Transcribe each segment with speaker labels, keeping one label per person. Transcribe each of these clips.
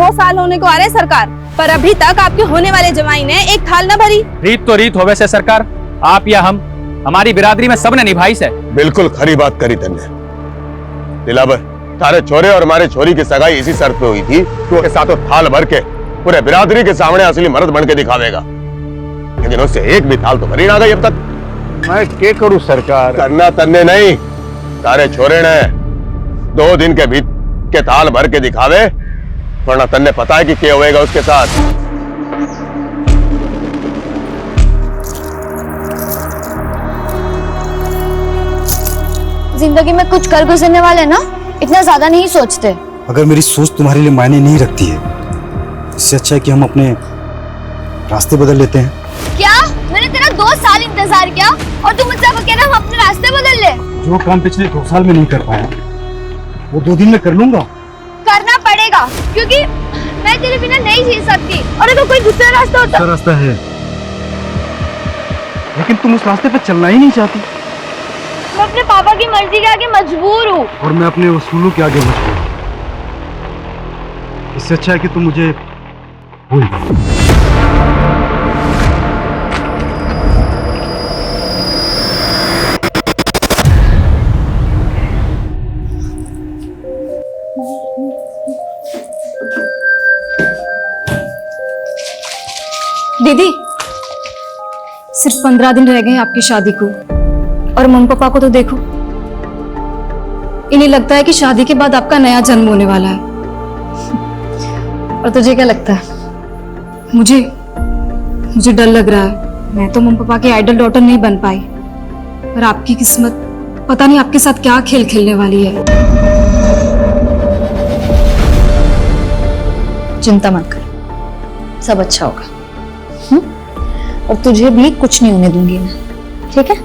Speaker 1: 2 साल होने को आ रहे सरकार, पर अभी तक आपके होने वाले जमाई ने एक थाल न भरी।
Speaker 2: रीत तो रीत होवे से सरकार, आप या हम, हमारी बिरादरी में सबने निभाई से।
Speaker 3: बिल्कुल खरी बात करी तुमने दिलावर। तारे छोरे और हमारे छोरी की सगाई इसी शर्त पे हुई थी कि वो के साथों थाल भर के पूरे बिरादरी के सामने असली मर्द बन के दिखावेगा, लेकिन उससे एक भी थाल तो भरी ना गई अब तक।
Speaker 4: मैं क्या करूं सरकार?
Speaker 3: करना तन्ने नहीं, तारे छोरे ने 2 दिन के बीच के थाल भर के दिखावे, वरना तन्ने पता है कि क्या होएगा उसके साथ।
Speaker 5: जिंदगी में कुछ कर गुजरने वाले ना इतना ज्यादा नहीं सोचते।
Speaker 6: अगर मेरी सोच तुम्हारे लिए मायने नहीं रखती है, इससे अच्छा है कि हम अपने रास्ते बदल लेते हैं।
Speaker 5: क्या? मैंने तेरा 2 साल इंतजार किया और तू मुझसे कह रहा हम अपने रास्ते बदल ले?
Speaker 6: जो काम पिछले 2 साल में नहीं कर पाया वो 2 दिन में कर लूंगा।
Speaker 5: करना पड़ेगा, क्योंकि मैं तेरे बिना नहीं जी सकती। और अगर कोई दूसरा रास्ता होता।
Speaker 6: दूसरा रास्ता है, लेकिन तुम उस रास्ते पे चलना ही नहीं चाहती।
Speaker 5: मैं अपने पापा की मर्जी के आगे मजबूर हूँ।
Speaker 6: और मैं अपने उसूलों के आगे मजबूर हूँ। इससे अच्छा है कि तुम मुझे भूल जाओ।
Speaker 7: दीदी, सिर्फ 15 दिन रह गए आपकी शादी को, और मम्मी पापा को तो देखो, इन्हें लगता है कि शादी के बाद आपका नया जन्म होने वाला है। और तुझे क्या लगता है? मुझे डर लग रहा है। मैं तो मम्मी पापा की आइडल डॉटर नहीं बन पाई, पर आपकी किस्मत पता नहीं आपके साथ क्या खेल खेलने वाली है। चिंता मत कर, सब अच्छा होगा। और तुझे भी कुछ नहीं होने दूंगी मैं, ठीक है?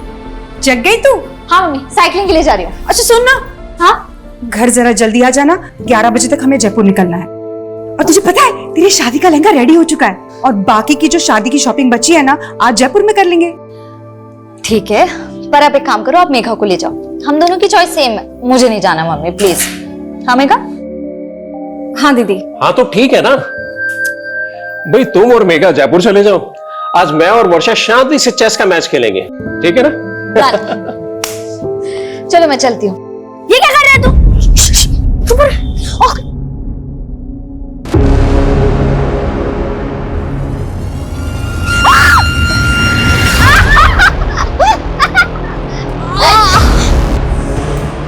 Speaker 1: जग गई तू?
Speaker 5: हाँ मम्मी, साइकिलिंग के लिए जा रही हूँ।
Speaker 1: अच्छा सुन ना,
Speaker 5: हाँ
Speaker 1: घर जरा जल्दी आ जाना, 11 बजे तक हमें जयपुर निकलना है। और तुझे पता है तेरी शादी का लहंगा रेडी हो चुका है, और बाकी की जो शादी की शॉपिंग बची है ना, आज जयपुर में कर लेंगे।
Speaker 5: ठीक है, पर आप एक काम करो, आप मेघा को ले जाओ। हम दोनों की चॉइस सेम है, मुझे नहीं जाना मम्मी प्लीज। हाँ मेघा?
Speaker 7: हाँ दीदी।
Speaker 4: हाँ तो ठीक है ना भाई, तुम और मेघा जयपुर चले जाओ। आज मैं और वर्षा शांति से चेस का मैच खेलेंगे, ठीक है ना?
Speaker 5: चलो मैं चलती हूँ। ये क्या कर रहा है तू?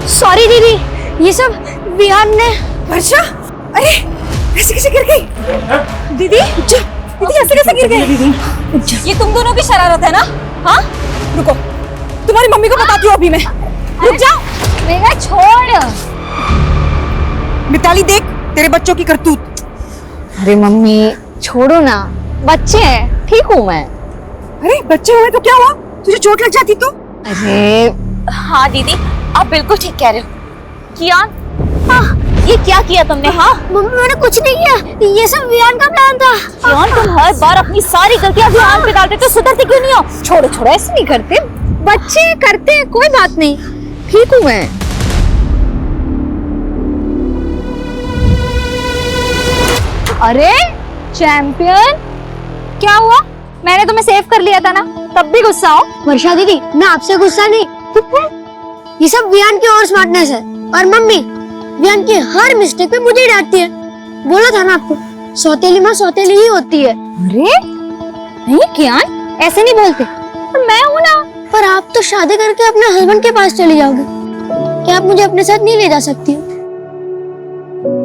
Speaker 5: सॉरी दीदी, ये सब विहान ने।
Speaker 1: वर्षा, अरे ऐसे कैसे गिर गई? दीदी ऐसे कैसे गिर गई?
Speaker 7: ये तुम दोनों की शरारत है ना? हाँ,
Speaker 1: रुको, तुम्हारी मम्मी को बताती हूँ अभी मैं। रुक जाओ।
Speaker 5: मेघा छोड़।
Speaker 1: मिताली देख तेरे बच्चों की करतूत।
Speaker 5: अरे मम्मी छोड़ो ना, बच्चे हैं, ठीक हूँ मैं।
Speaker 1: अरे बच्चे हुए तो क्या हुआ? तुझे चोट लग जाती तो?
Speaker 5: अरे
Speaker 8: हाँ दीदी, आप बिल्कुल ठीक कह रहे हो। कियान, ये क्या किया तुमने? हाँ
Speaker 5: मम्मी मैंने कुछ नहीं किया, ये सब विहान का प्लान था।
Speaker 8: कियान, तुम हर बार अपनी सारी गलतियां विहान पे डालते, तो सुधरते क्यों नहीं हो?
Speaker 5: छोड़ो ऐसे नहीं करते, बच्चे करते हैं, कोई बात नहीं, ठीक हूँ मैं। अरे चैंपियन, क्या हुआ? मैंने तुम्हें सेव कर लिया था ना, तब भी गुस्सा हो?
Speaker 9: वर्षा दीदी, मैं आपसे गुस्सा नहीं, ये सब विहान की ओवर स्मार्टनेस है। और मम्मी विहान की हर मिस्टेक पे मुझे डांटती है। बोला था ना आपको, सौतेली माँ सौतेली ही होती है।
Speaker 5: अरे नहीं कियान, ऐसे नहीं बोलते। पर मैं हूँ ना।
Speaker 9: पर आप तो शादी करके अपने हस्बैंड के पास चली जाओगे, क्या आप मुझे अपने साथ नहीं ले जा सकती हो?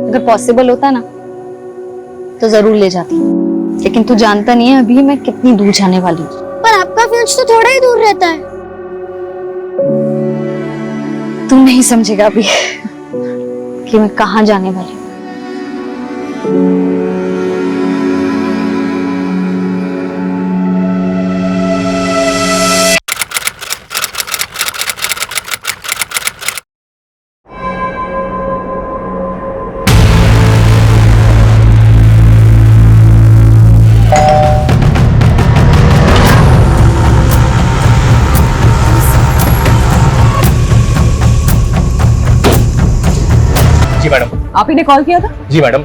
Speaker 5: अगर पॉसिबल होता ना तो जरूर ले जाती, लेकिन तू जानता नहीं है अभी मैं कितनी दूर जाने वाली हूँ।
Speaker 9: पर आपका फ्यूज तो थोड़ा ही दूर रहता है।
Speaker 5: तू नहीं समझेगा अभी कि मैं कहाँ जाने वाली हूँ।
Speaker 2: जी मैडम।
Speaker 1: आप ही ने कॉल किया था?
Speaker 2: जी मैडम,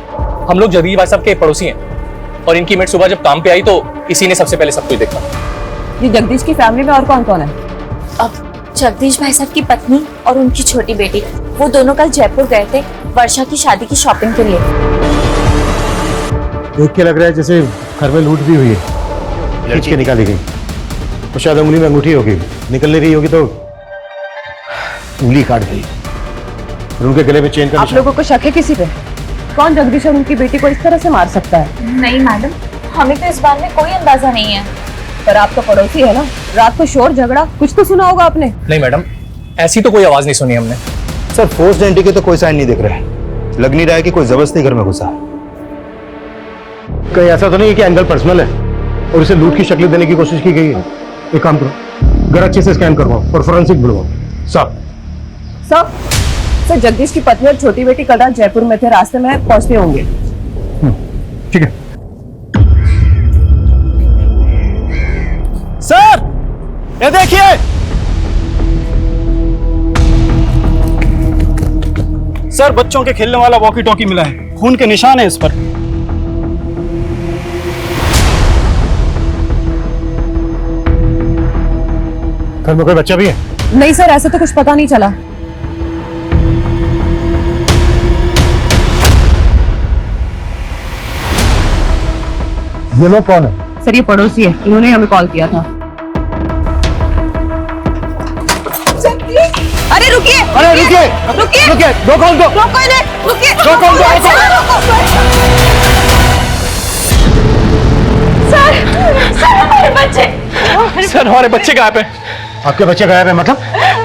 Speaker 2: हम लोग जगदीश भाई साहब के पड़ोसी हैं और इनकी मेट सुबह जब काम पे आई तो इसी ने सबसे पहले सब कुछ देखा।
Speaker 10: ये जगदीश की फैमिली में और कौन कौन है?
Speaker 8: अब जगदीश भाई साहब की पत्नी और उनकी छोटी बेटी, वो दोनों कल जयपुर गए थे वर्षा की शादी की शॉपिंग के लिए।
Speaker 11: देख के लग रहा है जैसे घर में लूट भी हुई है, खींच के निकाली गई। तो शायद उंगली में अंगूठी होगी, निकलने रही होगी तो उंगली काट गई और उनके गले में चेन का
Speaker 10: आप लोगों को शक है किसी पे? कौन जगदीश और उनकी बेटी को इस तरह से मार सकता है?
Speaker 8: नहीं मैडम, हमें तो इस बारे में कोई अंदाजा नहीं है।
Speaker 10: पर आप तो पड़ोसी है ना, रात को शोर झगड़ा कुछ तो सुना होगा आपने।
Speaker 2: नहीं मैडम, ऐसी तो कोई आवाज नहीं सुनी हमने।
Speaker 6: सर फोर्स्ड एंट्री के तो कोई साइन नहीं दिख रहे, लग नहीं रहा है कि कोई जबरदस्ती घर में घुसा।
Speaker 11: कहीं ऐसा तो नहीं है कि एंगल पर्सनल है और इसे लूट की शक्ल देने की कोशिश की गई है? एक काम करो, घर अच्छे से स्कैन करवाओ और फोरेंसिक बुलवाओ। साहब
Speaker 10: सर जगदीश की पत्नी और छोटी बेटी कल रात जयपुर में थे, रास्ते में पहुंचते होंगे।
Speaker 11: ठीक है
Speaker 6: सर ये देखिए, सर बच्चों के खेलने वाला वॉकी टॉकी मिला है, खून के निशान है इस पर।
Speaker 11: घर में कोई बच्चा भी है?
Speaker 10: नहीं सर, ऐसा तो कुछ पता नहीं चला।
Speaker 11: ये लोग कौन है?
Speaker 10: सर ये पड़ोसी है, इन्होंने हमें कॉल किया था। अरे रुकिए,
Speaker 11: अरे रुकिए, रुकिए, दो कौन दो,
Speaker 10: रोको इन्हें, रुकिए,
Speaker 11: दो कौन दो,
Speaker 8: सर हमारे बच्चे,
Speaker 2: सर हमारे बच्चे गायब हैं।
Speaker 11: आपके बच्चे गायब है मतलब?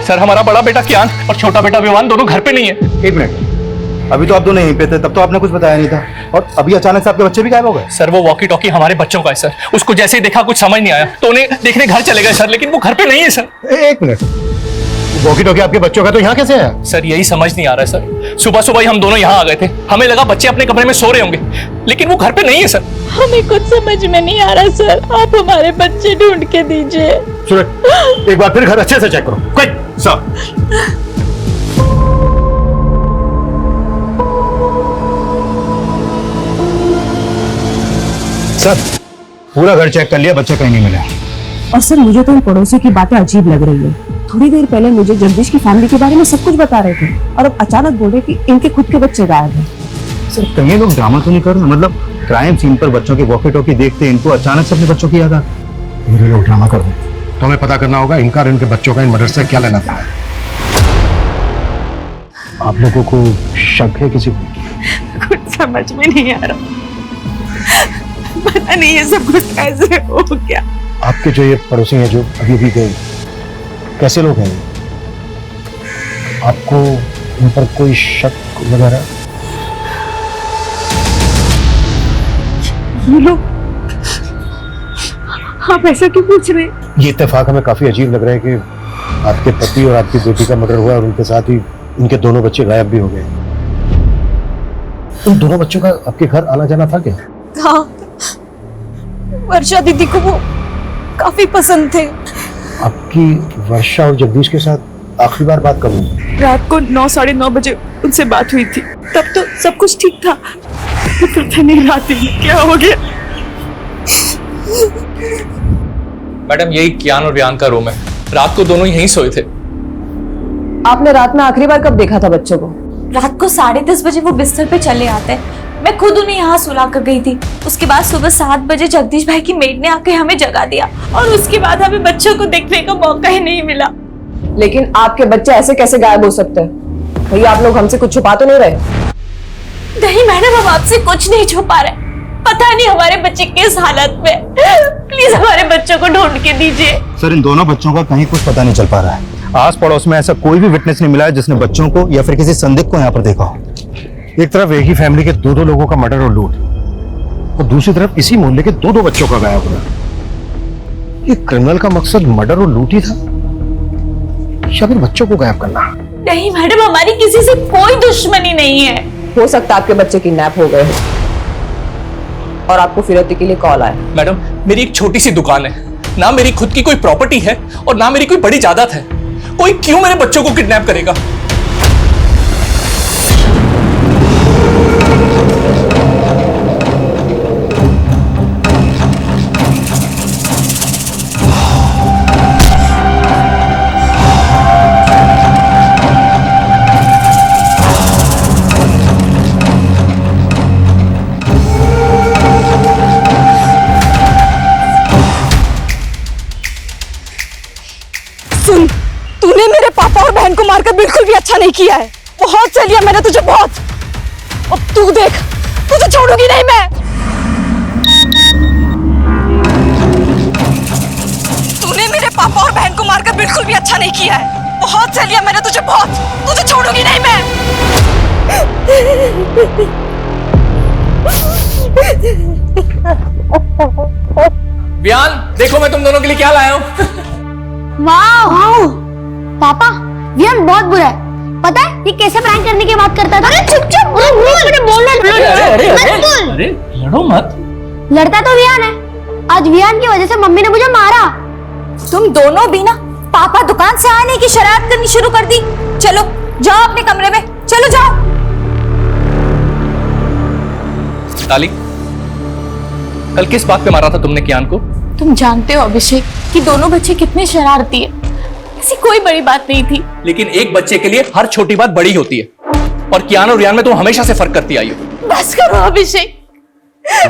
Speaker 2: सर हमारा बड़ा बेटा कियान और छोटा बेटा विवान दोनों घर पे नहीं है।
Speaker 6: एक मिनट, अभी तो आप दोनों यहीं पे थे, तब तो आपने कुछ बताया नहीं था, और अभी अचानक से आपके बच्चे भी गायब हो गए।
Speaker 2: सर वो वॉकी टॉकी हमारे बच्चों का है सर, उसको जैसे ही देखा कुछ समझ नहीं आया तो उन्हें देखने घर चले गए सर, लेकिन वो घर पे नहीं है सर।
Speaker 11: एक मिनट, वॉकी टॉकी आपके बच्चों का तो यहाँ कैसे है?
Speaker 2: सर यही समझ नहीं आ रहा है सर, सुबह सुबह ही हम दोनों यहाँ आ गए थे, हमें लगा बच्चे अपने कमरे में सो रहे होंगे, लेकिन वो घर पे नहीं है सर।
Speaker 8: हमें कुछ समझ में नहीं आ रहा सर, आप हमारे बच्चे ढूंढ के दीजिए।
Speaker 11: सूरज एक बार फिर घर अच्छे से चेक करो। Quick sir. सर पूरा घर चेक कर लिया, बच्चे कहीं नहीं मिले।
Speaker 10: और सर मुझे तो इन पड़ोसियों की बातें अजीब लग रही है। थोड़ी देर पहले मुझे जगदीश की फैमिली के बारे में सब कुछ बता रहे थे और अब अचानक बोल रहे कि इनके खुद के बच्चे गायब हैं।
Speaker 6: सर कहीं लोग ड्रामा तो नहीं कर रहे? मतलब क्राइम सीन पर बच्चों की वॉकी टॉकी देखते इनको अचानक से अपने बच्चों की याद आती।
Speaker 11: ये लोग ड्रामा कर रहे हैं, तो हमें पता करना होगा इनका और इनके बच्चों का इन मर्डर से क्या लेना था। आप लोगों को शक है किसी को?
Speaker 1: कुछ समझ में नहीं आ रहा, पता नहीं ये सब कुछ कैसे हो गया।
Speaker 11: आपके जो ये पड़ोसी हैं जो अभी भी गए, कैसे लोग हैं? आपको इन पर कोई शक वगैरह?
Speaker 1: ये लोग, आप ऐसा क्यों पूछ रहे?
Speaker 11: ये इत्तेफाक हमें काफी अजीब लग रहा है कि आपके पति और आपकी बेटी का मर्डर हुआ और उनके साथ ही इनके दोनों बच्चे गायब भी हो गए। उन दोनों बच्चों का आपके घर आना जाना था क्या?
Speaker 1: हाँ, वर्षा दीदी को वो काफी पसंद थे।
Speaker 11: आपकी वर्षा और जगदीश के साथ आखिरी बार बात कब हुई?
Speaker 1: रात को 9 साढ़े 9 बजे उनसे बात हुई थी, तब तो सब कुछ ठीक था। पता नहीं रात में क्या हो गया।
Speaker 2: मैडम यही कियान और वियान का रूम है, रात को दोनों यहीं सोए थे।
Speaker 10: आपने रात में आखिरी बार कब देखा था बच्चों को?
Speaker 8: रात को 10:30 बजे वो बिस्तर पे चले आते, मैं खुद उन्हें यहाँ सुला कर गई थी। उसके बाद सुबह 7 बजे जगदीश भाई की मेड ने आके हमें जगा दिया और उसके बाद हमें बच्चों को देखने का मौका ही नहीं मिला।
Speaker 10: लेकिन आपके बच्चे ऐसे कैसे गायब हो सकते हैं? भैया आप लोग हमसे कुछ छुपा तो नहीं रहे?
Speaker 8: नहीं मैडम, हम आपसे कुछ नहीं छुपा रहे, पता नहीं हमारे बच्चे किस हालत में, प्लीज हमारे बच्चों को ढूंढ के दीजिए।
Speaker 6: सर इन दोनों बच्चों का कहीं कुछ पता नहीं चल पा रहा है। आस पड़ोस में ऐसा कोई भी विटनेस नहीं मिला है जिसने बच्चों को या फिर किसी संदिग्ध को यहाँ पर देखा हो।
Speaker 11: एक तरफ एक ही फैमिली के दो लोगों का मर्डर और लूट, और दूसरी तरफ इसी मोहल्ले के दो बच्चों का गायब होना। ये क्रिमिनल का मकसद मर्डर और लूट ही था या फिर बच्चों को गायब करना?
Speaker 8: नहीं मैडम, हमारी किसी से कोई दुश्मनी नहीं है।
Speaker 10: हो सकता है आपके बच्चे किडनैप हो गए और आपको फिरौती के लिए कॉल आया।
Speaker 2: मैडम मेरी एक छोटी सी दुकान है, ना मेरी खुद की कोई प्रॉपर्टी है और ना मेरी कोई बड़ी जायदाद है, कोई क्यों मेरे बच्चों को किडनैप करेगा?
Speaker 1: बिल्कुल भी अच्छा नहीं किया है। बहुत सह लिया मैंने तुझे, बहुत। अब तू देख, तुझे छोड़ूंगी नहीं मैं। तूने मेरे पापा और बहन को मारकर बिल्कुल भी अच्छा नहीं किया है। बहुत सह लिया मैंने तुझे, बहुत। तुझे छोड़ूंगी नहीं मैं।
Speaker 2: वियान, देखो मैं तुम दोनों के लिए क्या लाया हूँ।
Speaker 9: वाह पापा, विहान बहुत बुरा है। पता है ये कैसे प्रैंक करने की बात करता था? अरे चुप चुप, बोलना
Speaker 2: अरे लड़ो मत।
Speaker 9: लड़ता तो विहान है। आज विहान की वजह से मम्मी ने मुझे मारा।
Speaker 8: तुम दोनों भी ना पापा दुकान से आने की शरारत करनी शुरू कर दी। चलो जाओ अपने कमरे में, चलो जाओ।
Speaker 2: ताली, कल किस बात पे मारा था तुमने कियान को?
Speaker 8: तुम जानते हो अभिषेक कि दोनों बच्चे कितने शरारती है। ऐसी कोई बड़ी बात नहीं थी।
Speaker 2: लेकिन एक बच्चे के लिए हर छोटी बात बड़ी होती है, और कियान और रियान में तुम हमेशा से फर्क करती आई हो।
Speaker 8: बस करो अभिषेक,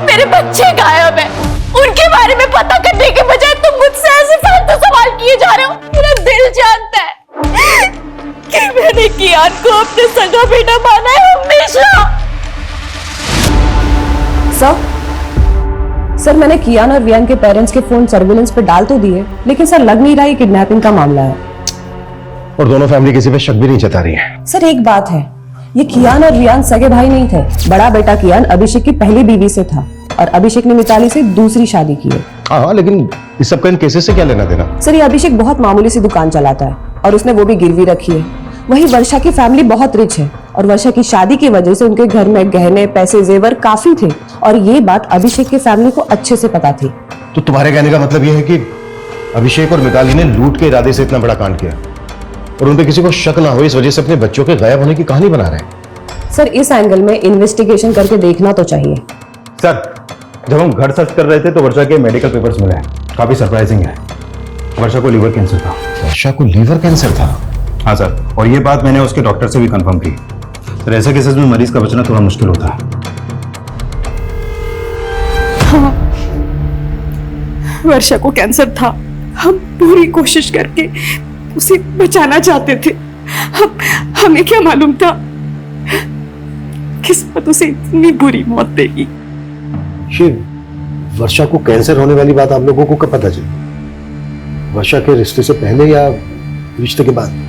Speaker 8: मेरे बच्चे गायब है। उनके बारे में पता करने के बजाय तुम मुझसे ऐसे फालतू सवाल किए जा रहे हो। मेरा दिल जानता है कि मैंने कियान को अपने सगा बेटा माना है हमेशा।
Speaker 10: सर मैंने कियान और वियान के पेरेंट्स के फोन सर्विलेंस पे डाल तो दिए, लेकिन सर लग नहीं रहा ये किडनैपिंग का मामला है।
Speaker 11: और दोनों फैमिली किसी पे शक भी नहीं जता रही है।
Speaker 10: सर एक बात है, ये कियान और वियान सगे भाई नहीं थे। बड़ा बेटा कियान अभिषेक की पहली बीवी से था और अभिषेक ने मिताली से दूसरी शादी की है।
Speaker 11: हाँ, लेकिन इस सब का इन केसेस से क्या लेना देना?
Speaker 10: सर ये अभिषेक बहुत मामूली सी दुकान चलाता है और उसने वो भी गिरवी रखी है। वही वर्षा की फैमिली बहुत रिच है और वर्षा की शादी की वजह से उनके घर में गहने, पैसे, जेवर काफी थे और ये बात अभिषेक की फैमिली को अच्छे से पता थी।
Speaker 11: तो तुम्हारे कहने का मतलब यह है कि अभिषेक और मिताली ने लूट के इरादे से इतना बड़ा कांड किया और उन पे किसी को शक ना हो इस वजह से अपने बच्चों के गायब होने की कहानी बना रहे हैं।
Speaker 10: सर इस एंगल में इन्वेस्टिगेशन करके देखना तो चाहिए।
Speaker 6: सर जब हम घर सर्च कर रहे थे तो वर्षा के मेडिकल पेपर्स मिले हैं, काफी सरप्राइजिंग है। वर्षा को लीवर कैंसर था।
Speaker 11: वर्षा को लीवर कैंसर था?
Speaker 6: हाँ सर, और ये बात मैंने उसके डॉक्टर से भी कंफर्म की। सर ऐसे केसेस में मरीज का बचना थोड़ा मुश्किल होता है।
Speaker 1: हाँ, वर्षा को कैंसर था। हम पूरी कोशिश करके उसे बचाना चाहते थे। हमें क्या मालूम था किस्मत उसे इतनी बुरी मौत देगी।
Speaker 11: वर्षा को कैंसर होने वाली बात आप लोगों को कब पता चली? वर्षा के रिश्ते से पहले या रिश्ते के बाद?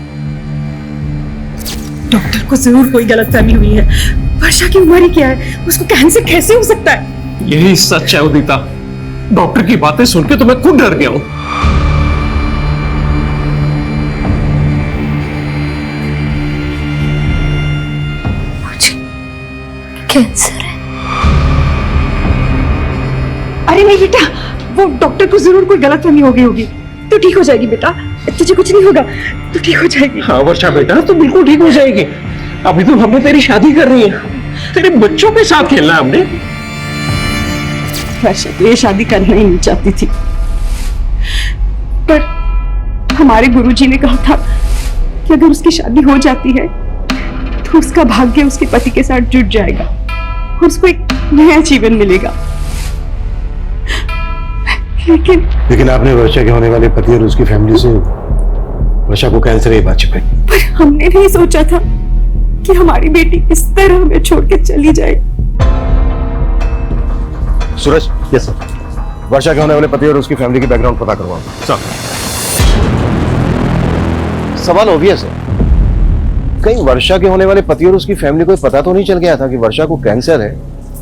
Speaker 1: डॉक्टर को जरूर कोई गलतफहमी हुई है। वर्षा की उम्र ही क्या है, उसको कैंसर कैसे हो सकता है?
Speaker 4: यही सच है उदिता। डॉक्टर की बातें सुन के तो मैं खुद डर गया हूं।
Speaker 8: कैंसर है।
Speaker 1: अरे नहीं बेटा, वो डॉक्टर को जरूर कोई गलतफहमी हो गई होगी। तो ठीक हो जाएगी बेटा, तुझे कुछ नहीं होगा, तो ठीक हो जाएगी।
Speaker 4: हाँ वर्षा बेटा, तो बिल्कुल ठीक हो जाएगी। अभी तो हमने तेरी शादी कर रही है, तेरे बच्चों के साथ खेलना है हमने।
Speaker 1: वर्षा तो ये शादी करना ही नहीं चाहती थी, पर हमारे गुरुजी ने कहा था कि अगर उसकी शादी हो जाती है तो उसका भाग्य उसके पति के साथ जुड़ जाएगा और उसको एक नया जीवन मिलेगा।
Speaker 11: लेकिन आपने वर्षा के होने वाले पति और उसकी फैमिली से वर्षा को कैंसर की बात छिपाई।
Speaker 1: पर हमने नहीं सोचा था कि हमारी बेटी इस तरह हमें छोड़ के चली जाए।
Speaker 11: सूरज, यस सर, वर्षा के होने वाले पति और उसकी फैमिली की बैकग्राउंड पता करवाओ। सर, सवाल ऑब्वियस है, कहीं वर्षा के होने वाले पति और उसकी फैमिली को पता तो नहीं चल गया था कि वर्षा को कैंसर है?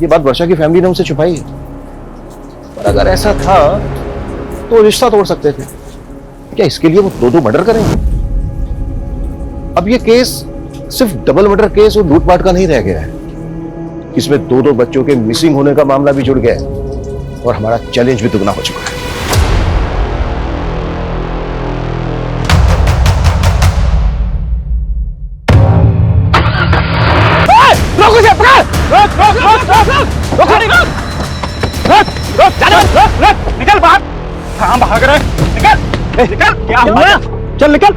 Speaker 11: ये बात वर्षा की फैमिली ने उनसे छुपाई है। पर अगर ऐसा था तो रिश्ता तोड़ सकते थे। क्या इसके लिए वो दो मर्डर करेंगे? अब ये केस सिर्फ डबल मर्डर केस और लूटपाट का नहीं रह गया है, इसमें दो बच्चों के मिसिंग होने का मामला भी जुड़ गया है और हमारा चैलेंज भी दुगना हो चुका है।
Speaker 2: निकल बाहर। कहां भाग रहा है? निकल निकल। क्या हुआ? चल निकल।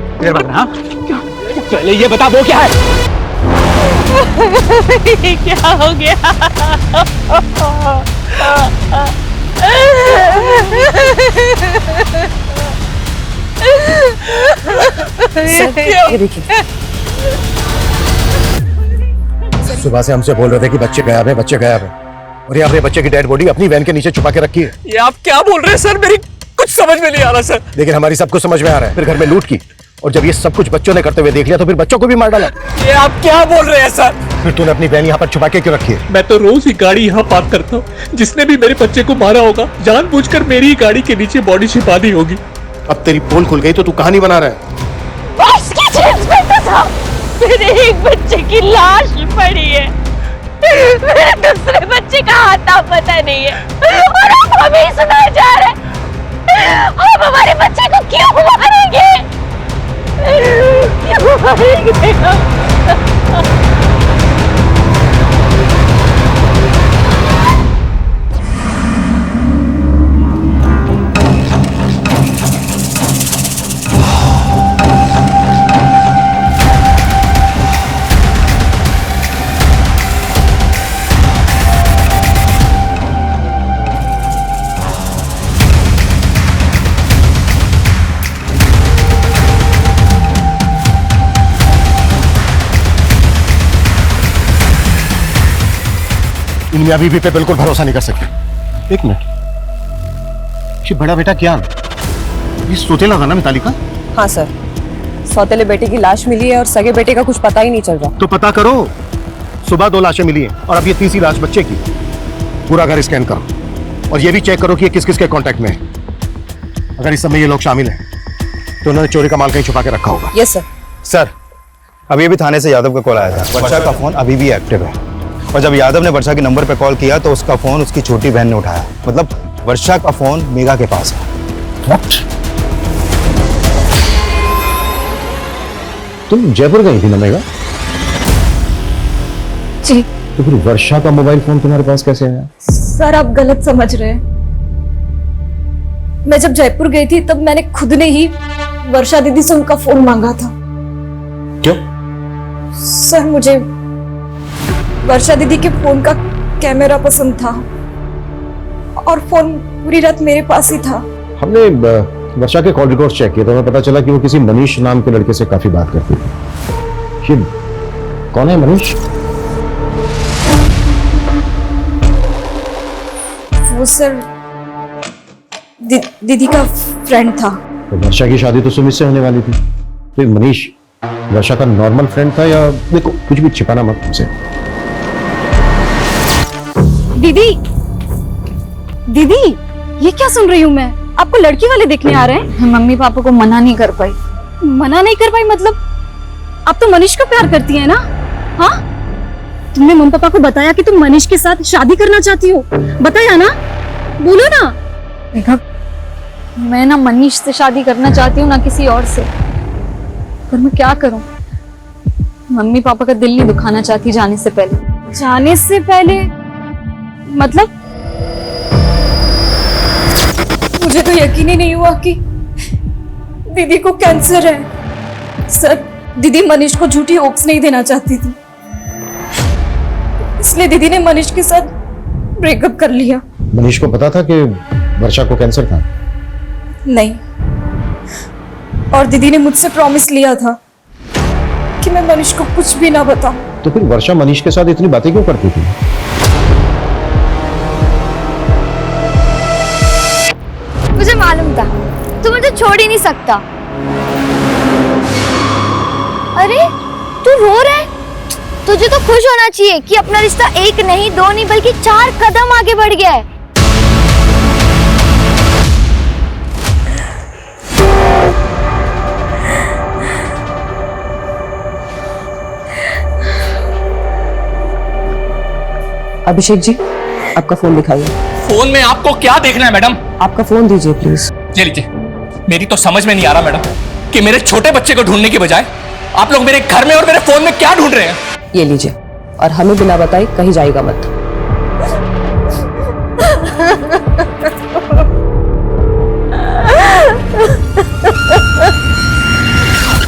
Speaker 2: पहले ये बता वो क्या है?
Speaker 8: क्या हो गया?
Speaker 10: सर, ये देखिए
Speaker 11: सुबह से हमसे बोल रहे थे कि बच्चे गायब है, बच्चे गायब है, और ये आपने बच्चे की डेड बॉडी अपनी वैन के नीचे छुपा के रखी है।
Speaker 2: ये आप क्या बोल रहे हैं सर? मेरी कुछ समझ में नहीं आ रहा सर।
Speaker 11: लेकिन हमारी सब कुछ समझ में आ रहा है। फिर घर में लूट की, और जब ये सब कुछ बच्चों ने करते हुए देख लिया तो फिर बच्चों को भी मार डाला।
Speaker 2: ये आप क्या बोल रहे हैं सर?
Speaker 11: फिर तूने अपनी वैन यहाँ पर छुपा के क्यों रखी है?
Speaker 2: मैं तो रोज ही गाड़ी यहाँ पार्क करता हूँ। जिसने भी मेरे बच्चे को मारा होगा जानबूझकर मेरी ही गाड़ी के नीचे बॉडी छिपा दी होगी।
Speaker 11: अब तेरी पोल खुल गई तो तू कहानी बना रहा है।
Speaker 8: उसकी जींस में तो था मेरे एक बच्चे की लाश पड़ी है, मेरे दूसरे बच्चे का हाथ पता नहीं है, और अब हमें सुनाए जा रहे हैं हम हमारे बच्चे को क्यों मारेंगे? क्यों मारेंगे?
Speaker 11: इनमें अभी भी पे बिल्कुल भरोसा नहीं कर सकते। एक मिनट, ये बड़ा बेटा क्या ये सौतेला था ना मिताली का?
Speaker 10: हाँ सर, सौतेले बेटे की लाश मिली है और सगे बेटे का कुछ पता ही नहीं चल रहा।
Speaker 11: तो पता करो। सुबह 2 लाशें मिली हैं और अब ये तीसरी लाश बच्चे की। पूरा घर स्कैन करो और ये भी चेक करो कि ये किस किस के कांटेक्ट में है। अगर इस समय ये लोग शामिल हैं तो उन्होंने चोरी का माल कहीं छुपा के रखा होगा।
Speaker 10: Yes sir.
Speaker 6: सर, अभी भी थाने से यादव का कॉल आया था। वर्षा का फोन अभी भी एक्टिव है, और जब यादव ने वर्षा के नंबर पे कॉल किया तो उसका फोन उसकी छोटी बहन ने उठाया। मतलब वर्षा का फोन मेघा के पास है।
Speaker 11: What? तुम जयपुर गई थी ना मेघा?
Speaker 7: जी।
Speaker 11: तो फिर वर्षा का मोबाइल फोन तुम्हारे पास कैसे आया?
Speaker 7: सर आप गलत समझ रहे हैं। मैं जब जयपुर गई थी तब मैंने खुद ने ही वर्षा दीदी से उनका फोन मांगा था।
Speaker 11: क्यों?
Speaker 7: सर मुझे वर्षा दीदी के फोन का कैमरा पसंद था और फोन पूरी रात मेरे पास ही था।
Speaker 11: हमने वर्षा के कॉल रिकॉर्ड चेक किए तो हमें पता चला कि वो किसी मनीष नाम के लड़के से काफी बात करती थी। ये कौन है मनीष?
Speaker 7: वो सर दीदी का फ्रेंड था।
Speaker 11: तो वर्षा की शादी तो सुमित से होने वाली थी, तो ये मनीष वर्षा का नॉर्मल फ्रेंड था या? देखो कुछ भी छिपाना मत हमसे।
Speaker 7: दीदी दीदी ये क्या सुन रही हूँ मैं? आपको लड़की वाले देखने आ रहे हैं?
Speaker 5: मम्मी पापा को मना नहीं कर पाई।
Speaker 7: मना नहीं कर पाई मतलब? आप तो मनीष को प्यार करती है ना? हाँ, तुमने मम्मी पापा को बताया कि तुम मनीष के साथ शादी करना चाहती हो? बताया ना? बोलो ना।
Speaker 5: देखा, मैं ना मनीष से शादी करना चाहती हूँ ना किसी और से, पर मैं क्या करूँ? मम्मी पापा का दिल नहीं दुखाना चाहती जाने से पहले।
Speaker 7: जाने से पहले मतलब? मुझे तो यकीन ही नहीं हुआ कि दीदी को कैंसर है। सर, दीदी मनीष को झूठी होप्स नहीं देना चाहती थी, इसलिए दीदी ने मनीष के साथ ब्रेकअप कर लिया।
Speaker 11: मनीष को पता था कि वर्षा को कैंसर था?
Speaker 7: नहीं, और दीदी ने मुझसे प्रॉमिस लिया था कि मैं मनीष को कुछ भी ना बताऊं।
Speaker 11: तो फिर वर्षा मनीष के साथ इतनी बातें क्यों करती थी?
Speaker 9: मुझे मालूम था तू मुझे छोड़ ही नहीं सकता। अरे तू रो रहा है? तुझे तो खुश होना चाहिए कि अपना रिश्ता 1 नहीं 2 नहीं बल्कि 4 कदम आगे बढ़ गया है।
Speaker 10: अभिषेक जी, आपका फोन दिखाइए।
Speaker 2: फोन में आपको क्या देखना है मैडम?
Speaker 10: आपका फोन दीजिए प्लीज।
Speaker 2: ये लीजिए। मेरी तो समझ में नहीं आ रहा मैडम कि मेरे छोटे बच्चे को ढूंढने की बजाय आप लोग मेरे घर में और मेरे फोन में क्या ढूंढ रहे हैं?
Speaker 10: ये लीजिए, और हमें बिना बताए कहीं जाएगा मत।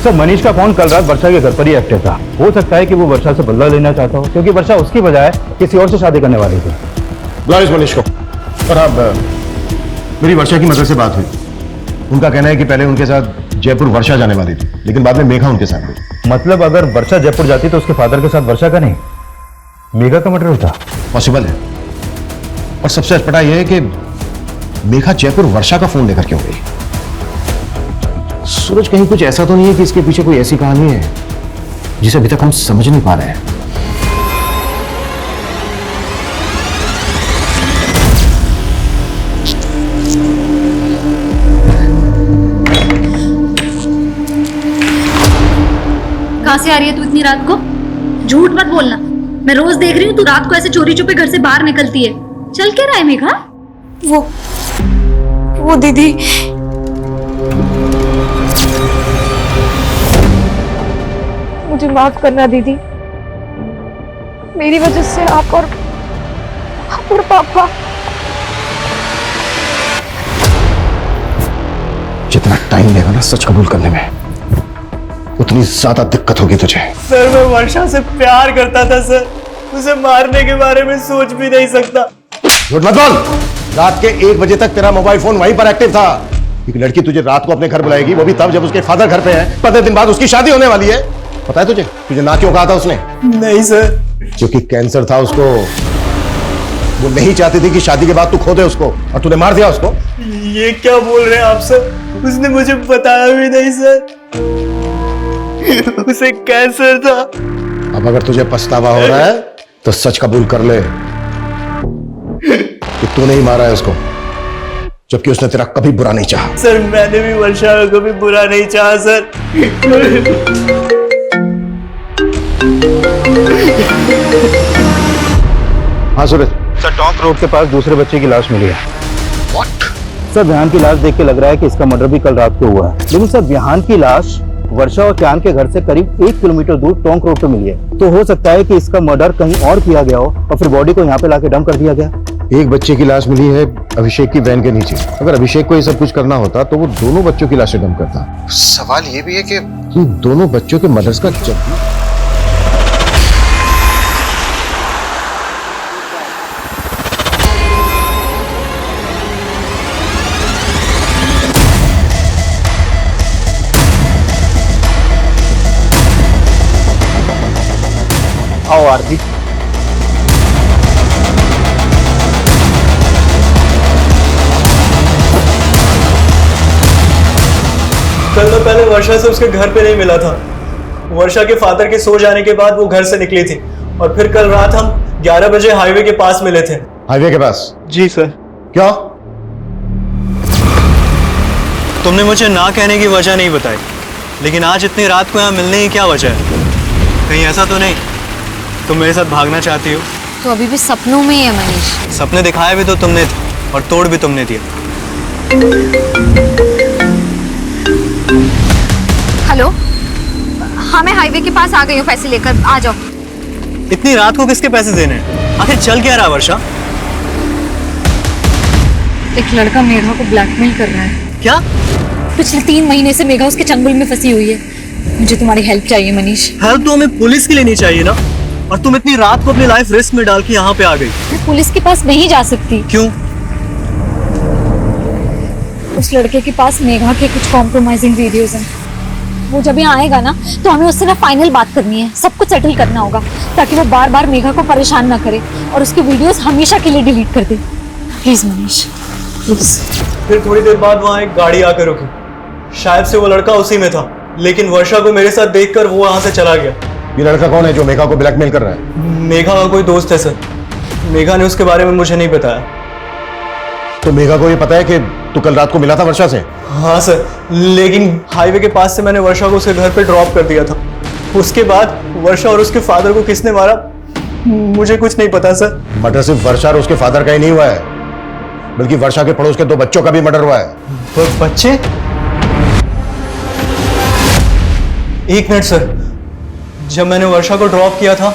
Speaker 6: तो मनीष का फोन कल रात वर्षा के घर पर ही एक्टिव था। हो सकता है कि वो वर्षा से बदला लेना चाहता हो, क्योंकि वर्षा उसकी बजाय किसी और से शादी करने वाली थी।
Speaker 11: बुलाओ इस मनीष को। और अब मेरी वर्षा की मदद से बात हुई। उनका कहना है कि पहले उनके साथ जयपुर वर्षा जाने वाली थी, लेकिन बाद में मेघा उनके साथ गई।
Speaker 6: मतलब अगर वर्षा जयपुर जाती तो उसके फादर के साथ वर्षा का नहीं, मेघा का मर्डर होता।
Speaker 11: पॉसिबल है। और सबसे अटपटा यह है कि मेघा जयपुर वर्षा का फोन लेकर क्यों गई? सूरज, कहीं कुछ ऐसा तो नहीं है कि इसके पीछे कोई ऐसी कहानी है जिसे अभी तक हम समझ नहीं पा रहे हैं?
Speaker 7: कहाँ से आ रही है तू इतनी रात को? झूठ मत बोलना, मैं रोज देख रही हूँ तू रात को ऐसे चोरी छुपे घर से बाहर निकलती है। चल क्या रहा है मेघा?
Speaker 8: वो दीदी, मुझे माफ करना दीदी, मेरी वजह से आप और पापा।
Speaker 11: जितना टाइम लेगा ना सच कबूल करने में, उतनी ज्यादा दिक्कत होगी तुझे।
Speaker 2: सर मैं वर्षा से प्यार करता था सर, उसे मारने के बारे में सोच भी नहीं सकता।
Speaker 11: झूठ मत बोल। रात के 1 बजे तक तेरा मोबाइल फोन वहीं पर एक्टिव था। एक लड़की तुझे रात को अपने घर बुलाएगी, वो भी तब जब उसके फादर घर पे हैं। 15 दिन बाद उसकी शादी होने वाली है। पता है तुझे ना क्यों कहा था उसने?
Speaker 2: नहीं सर।
Speaker 11: क्योंकि कैंसर था उसको। वो नहीं चाहती थी कि शादी के बाद तू खो दे उसको, और तूने मार दिया उसको।
Speaker 2: ये क्या बोल रहे हैं आप सर? उसने मुझे बताया भी नहीं सर, उसे कैंसर था।
Speaker 11: अब अगर तुझे पछतावा हो रहा है तो सच कबूल कर ले कि तूने ही मारा है उसको, जबकि उसने तेरा कभी बुरा नहीं चाहा।
Speaker 2: सर मैंने भी वर्षा का कभी बुरा नहीं चाहा सर।
Speaker 11: हाँ सूरज।
Speaker 6: सर टॉन्क रोड के पास दूसरे बच्चे की लाश मिली है। सर विहान की लाश देख के लग रहा है कि इसका मर्डर भी कल रात को हुआ है, लेकिन सर विहान की लाश वर्षा और क्यान के घर से करीब 1 किलोमीटर दूर टोंक रोड पे मिली है। तो हो सकता है कि इसका मर्डर कहीं और किया गया हो और फिर बॉडी को यहाँ पे लाके डंप कर दिया गया।
Speaker 11: एक बच्चे की लाश मिली है अभिषेक की वैन के नीचे। अगर अभिषेक को ये सब कुछ करना होता तो वो दोनों बच्चों की लाशें डंप करता। सवाल ये भी है कि दोनों बच्चों के मदर्स का जब
Speaker 6: आओ आरती।
Speaker 2: कल मैं पहले वर्षा से उसके घर पे नहीं मिला था। वर्षा के फादर के सो जाने के बाद वो घर से निकली थी, और फिर कल रात हम 11 बजे हाईवे के पास मिले थे।
Speaker 11: हाईवे के पास?
Speaker 2: जी सर।
Speaker 11: क्या?
Speaker 2: तुमने मुझे ना कहने की वजह नहीं बताई, लेकिन आज इतनी रात को यहाँ मिलने की क्या वजह है? कहीं ऐसा तो नहीं तुम मेरे साथ भागना चाहती हो?
Speaker 5: तो अभी भी सपनों में ही है मनीष।
Speaker 2: सपने दिखाए भी तो तुमने थे और तोड़ भी तुमने दिया।
Speaker 5: हेलो, हाँ मैं हाईवे के पास आ गई हूँ, पैसे लेकर आ जाओ।
Speaker 2: इतनी रात को किसके पैसे देने हैं? आखिर चल क्या रहा वर्षा?
Speaker 5: एक लड़का मेघा को ब्लैकमेल कर रहा है।
Speaker 2: क्या?
Speaker 5: पिछले 3 महीने से मेघा उसके चंगुल में फंसी हुई है। मुझे तुम्हारी हेल्प चाहिए मनीष।
Speaker 2: हेल्प तो हमें पुलिस के लिए नहीं चाहिए ना, और तुम इतनी रात को अपनी लाइफ रिस्क में डाल के यहाँ पे आ गई।
Speaker 5: मैं पुलिस के पास नहीं जा सकती।
Speaker 2: क्यों?
Speaker 5: उस लड़के के पास मेघा के कुछ कॉम्प्रोमाइजिंग वीडियोस हैं। वो जब यहाँ आएगा ना तो हमें उससे ना फाइनल बात करनी है, सब कुछ सेटल करना होगा, ताकि वो बार बार मेघा को परेशान ना करे और उसके वीडियोस हमेशा के लिए डिलीट कर दे। Please Manish, please.
Speaker 2: फिर थोड़ी देर बाद वहाँ एक गाड़ी आकर रुकी। शायद से वो लड़का उसी में था, लेकिन वर्षा को मेरे साथ देखकर वो वहां से चला गया।
Speaker 11: ये लड़का कौन है जो मेघा को ब्लैकमेल कर रहा है?
Speaker 2: मेघा का कोई दोस्त है सर। मेघा ने उसके बारे में मुझे नहीं बताया।
Speaker 11: तो मेघा को ये पता है कि तू कल रात को मिला था वर्षा से?
Speaker 2: हाँ सर, लेकिन हाईवे के पास से मैंने वर्षा को उसके घर पे ड्रॉप कर दिया था। उसके बाद वर्षा और उसके फादर को किसने मारा मुझे कुछ नहीं पता सर।
Speaker 11: मर्डर सिर्फ वर्षा और उसके फादर का ही नहीं हुआ है, बल्कि वर्षा के पड़ोस के 2 बच्चों का भी मर्डर हुआ है।
Speaker 2: बच्चे? एक मिनट सर, जब मैंने वर्षा को ड्रॉप किया था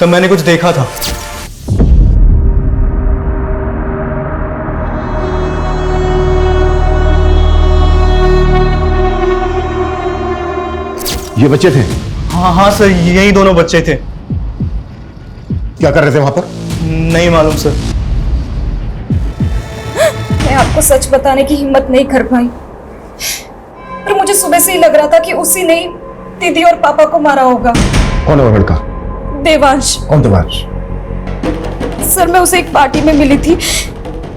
Speaker 2: तब मैंने कुछ देखा था।
Speaker 11: ये बच्चे थे?
Speaker 2: हाँ सर, यही दोनों बच्चे थे।
Speaker 11: क्या कर रहे थे वहां पर?
Speaker 2: नहीं मालूम सर।
Speaker 7: मैं आपको सच बताने की हिम्मत नहीं कर पाई। पर मुझे सुबह से ही लग रहा था कि उसी ने ही दीदी और पापा को मारा होगा।
Speaker 11: कौन है वो लड़का?
Speaker 7: देवांश।
Speaker 11: कौन देवांश?
Speaker 7: सर मैं उसे एक पार्टी में मिली थी,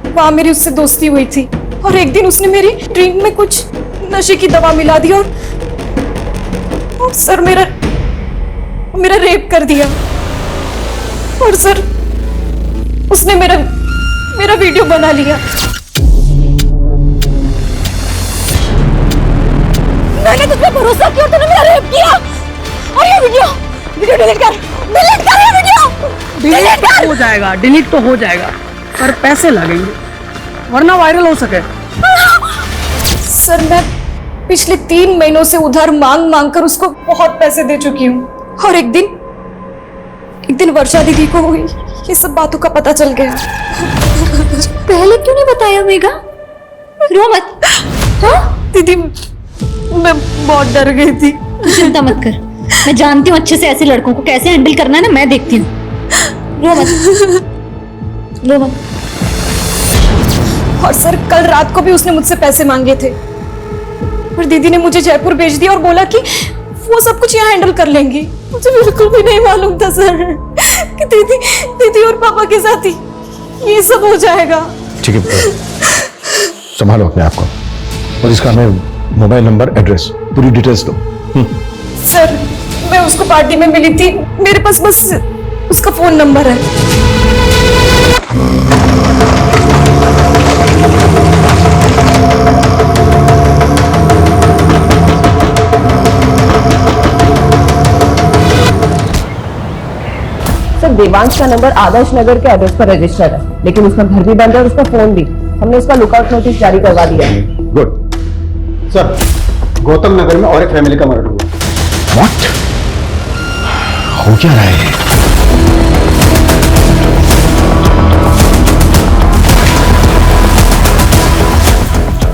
Speaker 7: वहां मेरी उससे दोस्ती हुई थी और एक दिन उसने मेरी ड्रिंक में कुछ नशे की दवा मिला दी और सर मेरा रेप कर दिया। और सर उसने मेरा वीडियो बना लिया। मैंने तुझ पे भरोसा किया, तूने मेरा रेप किया। और ये वीडियो डिलीट कर ये वीडियो।
Speaker 12: डिलीट तो हो जाएगा पर पैसे लगेंगे वरना वायरल हो सके।
Speaker 7: सर मैं पिछले 3 महीनों से उधार मांग कर उसको बहुत पैसे दे चुकी हूँ और एक दिन वर्षा दीदी को ये सब बातों का पता चल गया।
Speaker 5: पहले क्यों नहीं बताया मेघा? रो मत। हाँ?
Speaker 7: दीदी मैं बहुत डर गई थी।
Speaker 5: चिंता मत कर, मैं जानती हूँ अच्छे से ऐसे लड़कों को कैसे हैंडल करना है ना, मैं देखती हूँ। रो मत।
Speaker 7: और सर कल रात को भी उसने मुझसे पैसे मांगे थे और दीदी ने मुझे जयपुर भेज दिया और बोला कि वो सब कुछ यहाँ हैंडल कर लेंगी। मुझे बिल्कुल भी नहीं मालूम था सर कि दीदी और पापा के साथ ही ये सब हो जाएगा।
Speaker 11: ठीक है, संभालो अपने आप को और इसका हमें मोबाइल नंबर, एड्रेस, पूरी डिटेल्स दो।
Speaker 7: सर मैं उसको पार्टी में मिली थी, मेरे पास बस उसका फोन नंबर है।
Speaker 10: सर देवांश का नंबर आदर्श नगर के एड्रेस पर रजिस्टर्ड है, लेकिन उसका घर भी बंद है और उसका फोन भी। हमने उसका लुकआउट नोटिस जारी करवा दिया है।
Speaker 6: गुड सर, गौतम नगर में और एक फैमिली का मर्डर हुआ।
Speaker 11: व्हाट? हो क्या रहा है?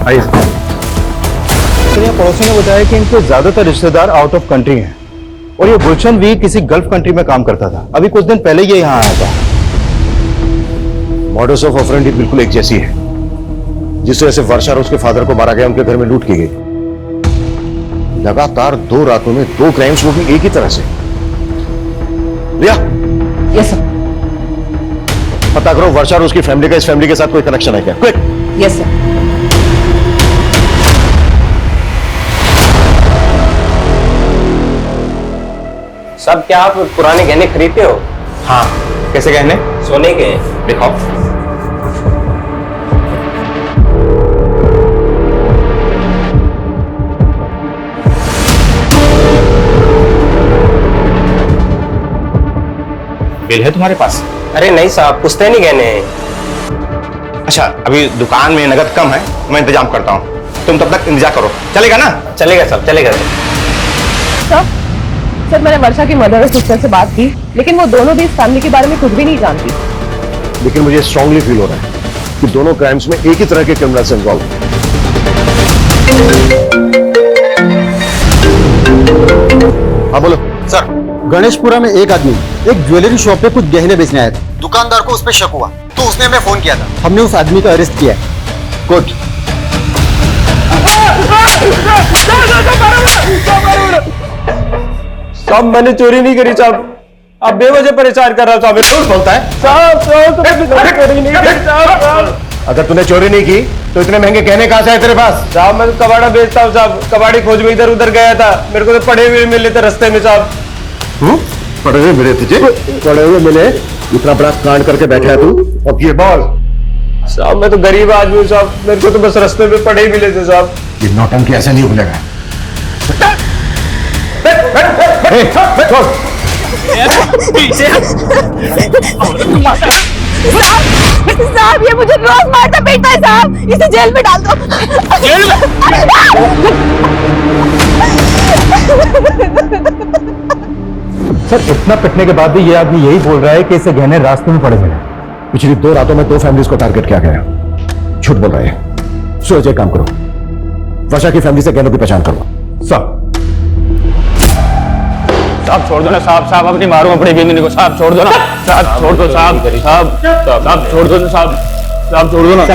Speaker 6: आइए। तो यहाँ पड़ोसी ने बताया कि इनके ज्यादातर रिश्तेदार आउट ऑफ कंट्री हैं और ये गुलशन भी किसी गल्फ कंट्री में काम करता था। अभी कुछ दिन पहले ये यहाँ आया था।
Speaker 11: मॉडस ऑफ ऑपरेंडी बिल्कुल एक जैसी है। जिस तरह से वर्षा और उसके फादर को मारा गया, उनके घर में लूट की गई। लगातार 2 रातों में 2 क्राइम्स, वो भी एक ही तरह से। रिया,
Speaker 10: यस सर।
Speaker 11: पता करो वर्षा और उसकी फैमिली का इस फैमिली के साथ कोई कनेक्शन है क्या? क्विक।
Speaker 10: Yes sir.
Speaker 13: सब क्या आप पुराने गहने खरीदते हो?
Speaker 6: हाँ, कैसे गहने?
Speaker 13: सोने के।
Speaker 6: दिखाओ। बिल है तुम्हारे पास?
Speaker 13: अरे नहीं साहब, पुश्तैनी गहने हैं।
Speaker 6: अच्छा, अभी दुकान में नगद कम है, मैं इंतजाम करता हूँ। तुम तब तक इंतजार करो, चलेगा ना?
Speaker 13: चलेगा साहब, चलेगा।
Speaker 10: सर मैंने वर्षा की मदर और सिस्टर से बात की, लेकिन वो दोनों भी इस फैमिली के बारे में कुछ भी नहीं जानती।
Speaker 11: लेकिन मुझे स्ट्रांगली फील हो रहा है कि दोनों क्राइम्स में एक ही तरह के क्रिमिनल्स इन्वॉल्व हैं। हाँ बोलो
Speaker 6: सर, गणेशपुरा में एक आदमी एक ज्वेलरी शॉप पे कुछ गहने बेचने आया था। दुकानदार को उस पर शक हुआ तो उसने हमें फोन किया था। हमने उस आदमी को अरेस्ट किया है। गुड।
Speaker 4: साहब मैंने चोरी नहीं करी साहब, आप बेवजह परेशान कर रहा साहब।
Speaker 11: झूठ बोलता है
Speaker 4: साहब चोरी नहीं करी साहब।
Speaker 11: अगर तूने चोरी नहीं की तो इतने महंगे गहने कहां से आए तेरे पास?
Speaker 4: साहब मैं तो कबाड़ा बेचता हूँ साहब, कबाड़ी खोज में इधर उधर गया था, मेरे को तो पड़े हुए मिले थे रास्ते में साहब।
Speaker 11: पड़े हुए मिले तुझे? पड़े हुए मिले? इतना बड़ा कांड करके बैठा है तू। अब ये बोल।
Speaker 4: साहब मैं तो गरीब आदमी हूँ साहब, मेरे को तो बस रास्ते में पड़े ही मिले थे साहब।
Speaker 11: ये नौटंकी ऐसे नहीं भूलेगा।
Speaker 7: साहब ये मुझे रोज मारता पीटता है साहब, इसे जेल में डाल दो। जेल में?
Speaker 6: सर, इतना पिटने के बाद भी ये आदमी यही बोल रहा है कि इसे गहने रास्ते में पड़े मिले।
Speaker 11: पिछली 2 रातों में 2 फैमिलीज को टारगेट किया गया। झूठ बोल रहे हैं। सूरज एक काम करो, वर्षा की फैमिली से गहनों की पहचान करो।
Speaker 6: साहब
Speaker 13: छोड़ दो ना साहब, साहब अपनी मारो अपनी बीवी को, साहब छोड़ दो ना साहब, छोड़ दो साहब, साहब छोड़ दो ना साहब, साहब छोड़ दो ना।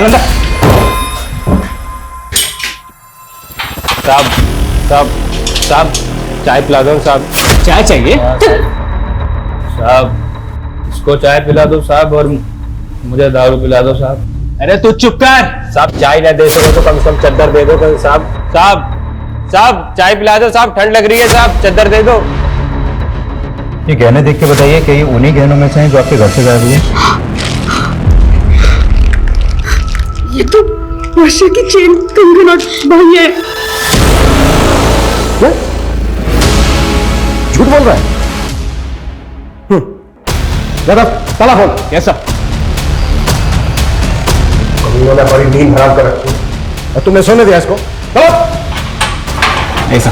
Speaker 13: साहब साहब साहब चाय पिला दो साहब।
Speaker 14: चाय चाहिए?
Speaker 13: साहब इसको चाय पिला दो साहब और मुझे दारू पिला दो साहब।
Speaker 14: अरे तू चुप कर।
Speaker 13: साहब चाय ना दे सको तो कम से कम चद्दर दे दो साहब। साहब साहब चाय पिला दो साहब, ठंड लग रही है साहब, चद्दर दे दो।
Speaker 6: ये गहने देख के बताइए कि ये उन्हीं गहनों में से हैं जो आपके घर से गायब हुए?
Speaker 1: ये तो वर्षा की चेन, कंगन और भाई है।
Speaker 11: झूठ बोल रहा है? दादा ताला खोल।
Speaker 14: कैसा?
Speaker 11: उन्होंने हमारी नींद हराम कर रखी और तुमने सोने दिया इसको?
Speaker 14: ऐसा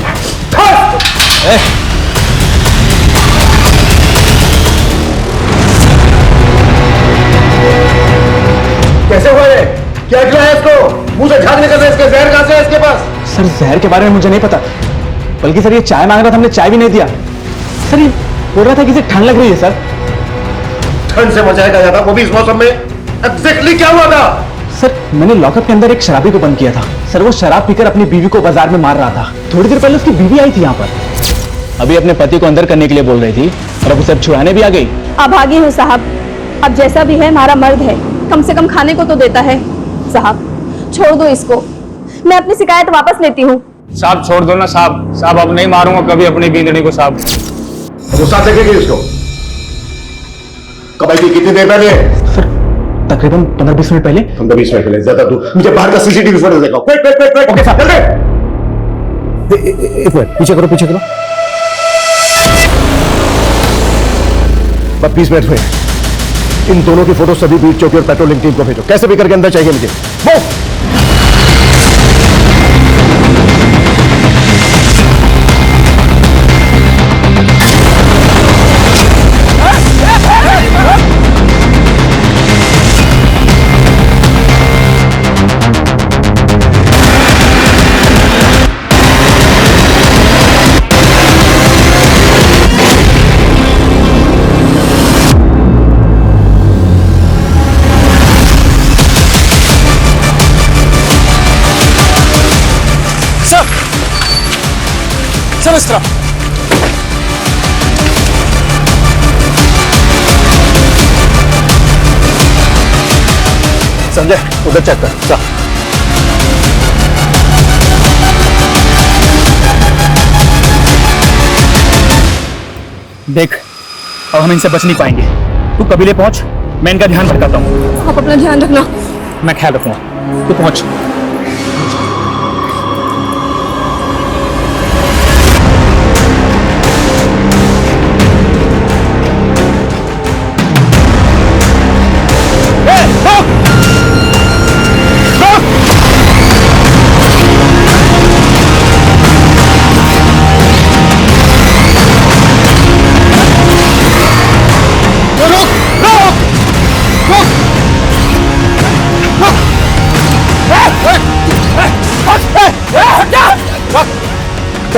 Speaker 11: कैसे हुआ ये? क्या खिलाया इसको? मुंह से झाग निकल रहा है इसके, जहर कहां से है इसके पास?
Speaker 14: सर जहर के बारे में मुझे नहीं पता, बल्कि सर ये चाय मांग रहा था, हमने चाय भी नहीं दिया। सर ये बोल रहा था कि इसे ठंड लग रही है। सर
Speaker 11: ठंड से मचाएगा ज्यादा, वो भी इस मौसम में? एग्जैक्टली क्या हुआ था?
Speaker 14: सर मैंने लॉकअप के अंदर एक शराबी को बंद किया था। सर वो शराब पीकर अपनी बीवी को बाजार में मार रहा था। थोड़ी देर पहले उसकी बीवी आई थी यहाँ पर, अभी अपने पति को अंदर करने के लिए बोल रही थी और अब उसे अब छुड़ाने भी आ गई।
Speaker 7: अब आगे हो साहब, अब जैसा भी है हमारा मर्द है, कम से कम खाने को तो देता है। साहब छोड़ दो इसको, मैं अपनी शिकायत वापस लेती हूँ।
Speaker 13: साहब छोड़ दो ना साहब, साहब अब नहीं मारूंगा कभी अपनी बींदड़ी को साहब।
Speaker 11: गुस्सा देखेगी इसको? कब आई थी, कितनी देर पहले?
Speaker 14: सर तकरीबन 15-20 मिनट पहले।
Speaker 11: 15-20 मिनट पहले? ज्यादा दूर मुझे बाहर का सीसीटीवी फुटेज दिखाओ। Wait wait wait wait. Okay sir जल्दी। एक मिनट पीछे करो, पीछे करो। 20 मिनट हुए। इन दोनों की फोटो सभी बीट चौकी और पेट्रोलिंग टीम को भेजो, कैसे भी करके अंदर चाहिए मुझे।
Speaker 14: सर इस तरफ।
Speaker 11: संजय उधर चेक कर। जा।
Speaker 14: देख अब हम इनसे बच नहीं पाएंगे, तू कबीले पहुंच, मैं इनका ध्यान भटकाता हूँ।
Speaker 7: आप अपना ध्यान रखना।
Speaker 14: मैं ख्याल रखूंगा, तू पहुंच।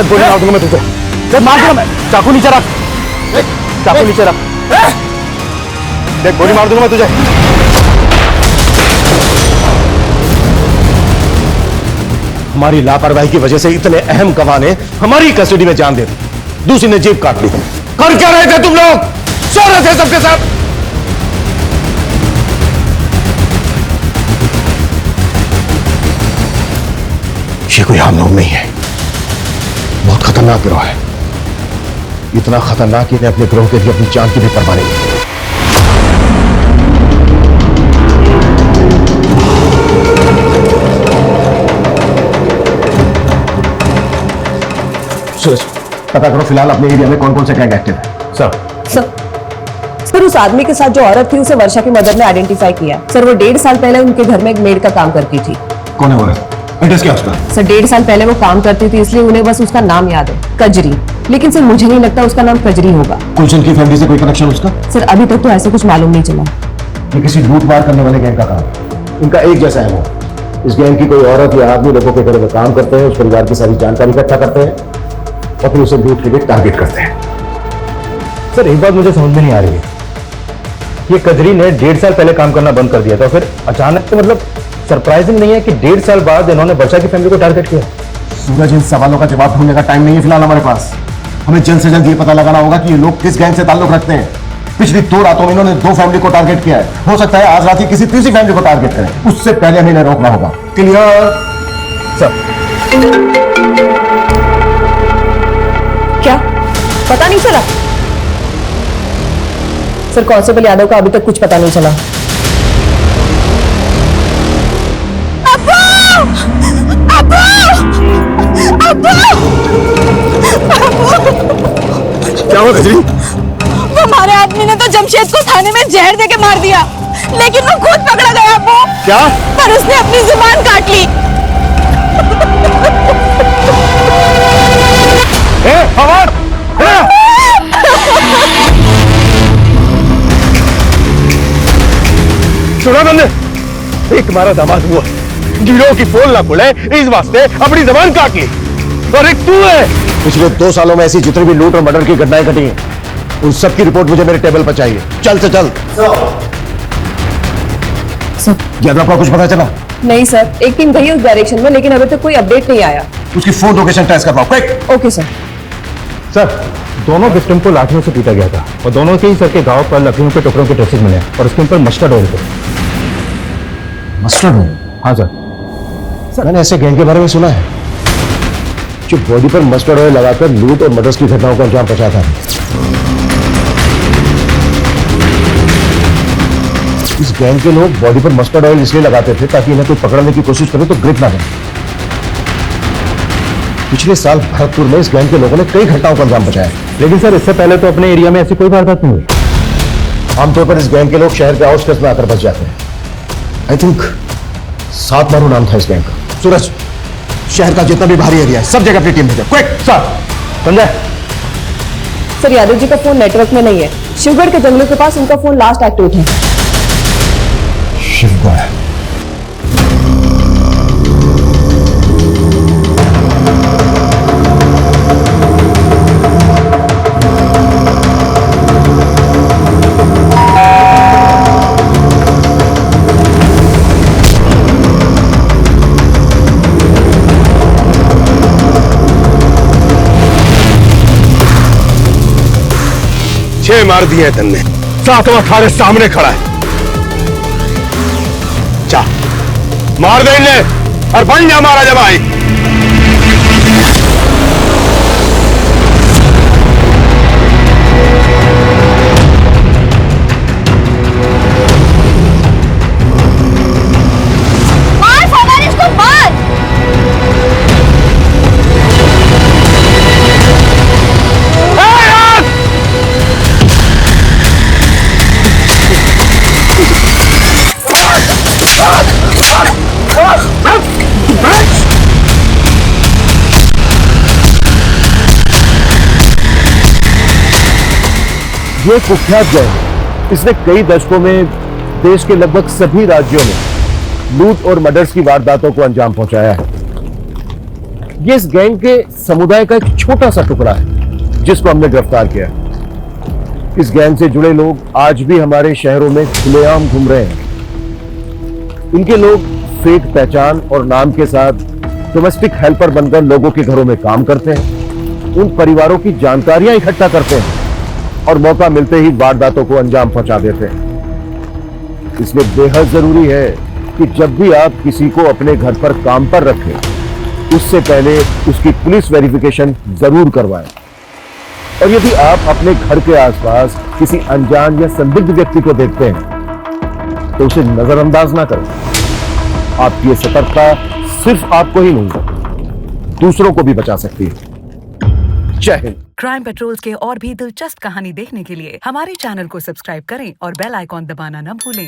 Speaker 11: गोली मार दूंगा मैं तुझे। जब मार दूंगा मैं। चाकू नीचे रख, चाकू नीचे रख। देख गोली मार दूंगा मैं तुझे। हमारी लापरवाही की वजह से इतने अहम गवाह ने हमारी कस्टडी में जान दे दी, दूसरी ने जीभ काट ली। कर क्या रहे थे तुम लोग? सो रहे थे सबके साथ। ये कोई आम लोग नहीं है, बहुत खतरनाक गिरोह है। इतना खतरनाक कि इन्हें अपने गिरोह के लिए अपनी जान की भी परवाह नहीं है। सूरज पता करो फिलहाल अपने एरिया में कौन कौन से गैंग एक्टिव है।
Speaker 10: सर उस आदमी के साथ जो औरत थी उसे वर्षा की मदद ने आइडेंटिफाई किया। सर वो 1.5 साल पहले उनके घर में एक मेड का काम करती थी।
Speaker 11: कौन है वो? एड्रेस क्या उसका?
Speaker 10: सर 1.5 साल पहले वो काम करती थी, इसलिए उन्हें बस उसका नाम याद है, कजरी। लेकिन सर मुझे नहीं लगता उसका नाम कजरी होगा।
Speaker 11: गुलशन की फैमिली से कोई कनेक्शन उसका?
Speaker 10: सर अभी तक तो ऐसा कुछ मालूम नहीं चला।
Speaker 11: ये किसी लूट मार करने वाले गैंग का काम है। इनका एक जैसा है वो। इस गैंग की कोई औरत या आदमी लोगों के घरों में काम करते हैं, उस परिवार की सारी जानकारी इकट्ठा करते हैं और फिर उसे लूट के लिए टारगेट करते हैं। सर एक बात मुझे समझ में नहीं आ रही है, ये कजरी ने 1.5 साल पहले काम करना बंद कर दिया था, फिर अचानक से, मतलब सरप्राइजिंग नहीं है कि 1.5 साल बाद इन्होंने वर्षा की फैमिली को टारगेट किया। सूरज, इन सवालों का जवाब ढूंढने का टाइम नहीं है फिलहाल हमारे पास। हमें जल्द से जल्द ये पता लगाना होगा कि ये लोग किस गैंग से ताल्लुक रखते हैं। पिछली 2 रातों में इन्होंने 2 फैमिली को टारगेट किया है। हो सकता है आज रात ही किसी तीसरी फैमिली को टारगेट करें। उससे पहले हमें इन्हें रोकना होगा। Clear sir?
Speaker 10: क्या पता नहीं चला? सर, कांस्टेबल यादव का अभी तक कुछ पता नहीं चला।
Speaker 11: क्या हुआ गजरी?
Speaker 7: हमारे आदमी ने तो जमशेद को थाने में जहर देके मार दिया, लेकिन वो खुद पकड़ा गया अब्बू।
Speaker 11: क्या?
Speaker 7: पर उसने अपनी जुबान काट ली।
Speaker 11: फवाद! सुना तुमने? एक हमारा दामाद हुआ, गिरोह की पोल ना खुले इस वास्ते अपनी जबान काट ली। और एक तू है। पिछले 2 सालों में ऐसी जितनी भी लूट और मर्डर की घटनाएं घटी हैं, उन सब की रिपोर्ट मुझे मेरे टेबल पर चाहिए। चल से चल।
Speaker 10: सर,
Speaker 11: यादव का कुछ पता चला?
Speaker 10: नहीं सर, एक टीम गई उस डायरेक्शन में, लेकिन अभी तक कोई अपडेट नहीं आया।
Speaker 11: उसकी फोन लोकेशन टेस्ट करवाओ, क्विक।
Speaker 10: Okay sir.
Speaker 6: सर, दोनों विक्टिम को लाठियों से पीटा गया था और दोनों के ही सर के घाव पर लकड़ियों के टुकड़ों के ट्रेसेस मिले और उसके ऊपर मस्टर्ड ऑयल थे।
Speaker 11: Mustard oil?
Speaker 6: हाँ सर।
Speaker 11: मैंने ऐसे गैंग के बारे में सुना है जो बॉडी पर मस्टर्ड ऑयल लगाकर लूट और मर्डर्स की घटनाओं को अंजाम पहुंचाता है। इस गैंग के लोग बॉडी पर मस्टर्ड ऑयल इसलिए लगाते थे ताकि इन्हें कोई पकड़ने की कोशिश करे तो ग्रिप ना करे। पिछले साल भरतपुर में इस गैंग के लोगों ने कई घटनाओं को अंजाम पहुंचाया,
Speaker 6: लेकिन सर इससे पहले तो अपने एरिया में ऐसी कोई वारदात नहीं हुई।
Speaker 11: आमतौर पर इस गैंग के लोग शहर के आउटस्कर्ट्स में आकर बस जाते हैं। आई थिंक 7 मारू नाम था इस गैंग का। सूरज, शहर का जितना भी भारी एरिया है सब जगह अपनी टीम भेजो, quick. Sir, Sanjay.
Speaker 10: Sir, Yadav ji का फोन नेटवर्क में नहीं है। शिवगढ़ के जंगलों के पास उनका फोन लास्ट एक्टिव है।
Speaker 11: शिवगढ़?
Speaker 3: मार दिए तन्ने, सातवां थारे सामने खड़ा है। जा मार दे इन्हें और बन जा मारा जब आई।
Speaker 11: ये कुख्यात गैंग, इसने कई दशकों में देश के लगभग सभी राज्यों में लूट और मर्डर्स की वारदातों को अंजाम पहुंचाया है। ये इस गैंग के समुदाय का एक छोटा सा टुकड़ा है जिसको हमने गिरफ्तार किया है। इस गैंग से जुड़े लोग आज भी हमारे शहरों में खुलेआम घूम रहे हैं। इनके लोग फेक पहचान और नाम के साथ डोमेस्टिक हेल्पर बनकर लोगों के घरों में काम करते हैं, उन परिवारों की जानकारियां इकट्ठा करते हैं और मौका मिलते ही वारदातों को अंजाम पहुंचा देते हैं। इसलिए बेहद जरूरी है कि जब भी आप किसी को अपने घर पर काम पर रखें, उससे पहले उसकी पुलिस वेरिफिकेशन जरूर करवाएं। और यदि आप अपने घर के आसपास किसी अनजान या संदिग्ध व्यक्ति को देखते हैं तो उसे नजरअंदाज ना करें। आपकी ये सतर्कता सिर्फ आपको ही नहीं, दूसरों को भी बचा सकती है। जय हिंद।
Speaker 15: क्राइम पेट्रोल्स के और भी दिलचस्प कहानी देखने के लिए हमारे चैनल को सब्सक्राइब करें और बेल आइकॉन दबाना न भूलें।